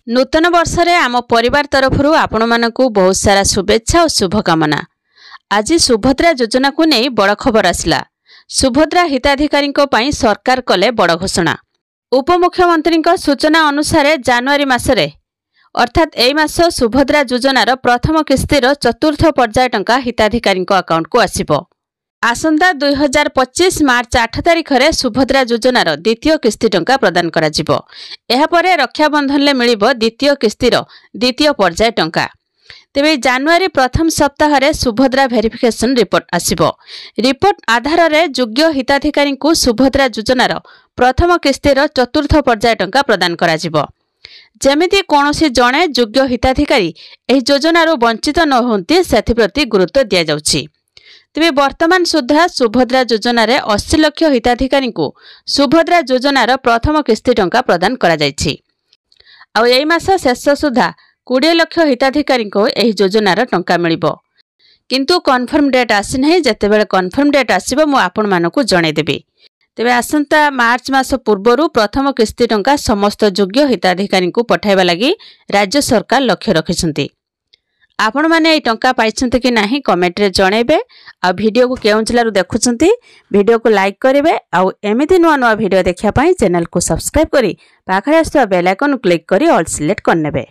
नूतन वर्ष रे आम परिवार तरफरु आपण मानकु बहुत सारा शुभेच्छा और शुभकामना। आज सुभद्रा योजना को नहीं बड़ खबर आसला। सुभद्रा हिताधिकारी सरकार कले बड़ घोषणा। उपमुख्यमंत्री सूचना अनुसार जनवरी मासरे अर्थात एई मास सुभद्रा योजनार प्रथम किस्तिर चतुर्थ पर्याय टंका हिताधिकारी अकाउंट को आसिबो। आसंता 2025 मार्च 8 तारिख रे सुभद्रा योजनार द्वितीय किस्ती टंका प्रदान करा जिवो। एहा परे रक्षाबंधन ले मिलिबो द्वितीय किस्तीर द्वितीय पर्याय टंका। तेबे जनवरी प्रथम सप्ताह रे सुभद्रा वेरिफिकेशन रिपोर्ट आसिबो। रिपोर्ट आधार रे योग्य हिताधिकारी को सुभद्रा योजनार प्रथम किस्तीर चतुर्थ पर्याय टंका प्रदान करा जिवो। जेमिति कोनोसी जणे योग्य हिताधिकारी एही योजनारो वंचित न होंती सेथिप्रति गुरुत्व दिया जाउछि। तेबे वर्तमान सुधा सुभद्रा योजना रे 80 लाख हिताधिकारी को सुभद्रा योजनार प्रथम किस्ती टंका प्रदान करा जायछि। आ एई मास शेष सुधा 20 लाख हिताधिकारी को एही योजनार टंका मिलिबो। किंतु कन्फर्म डेट आसी नहीं। जेतेबेले कन्फर्म डेट आसीबो मु आपण मानकु जणे देबी। तेबे आसंता मार्च मास पूर्वरु प्रथम किस्ती टंका समस्त योग्य हिताधिकारी को पठाइबा लागि राज्य सरकार लक्ष्य रखिसंती। आपण माने ए टंका पाइछन्ते कि नाही कमेंट रे जणेबे। आ वीडियो को केउं जिल्लारु देखुछन्ती वीडियो को लाइक करिवे। आ एमिति नुवा नुवा वीडियो देखिया पई चैनल को सब्सक्राइब करी पाखरे आस्तुवा बेल आइकन क्लिक करी ऑल सिलेक्ट करनेबे।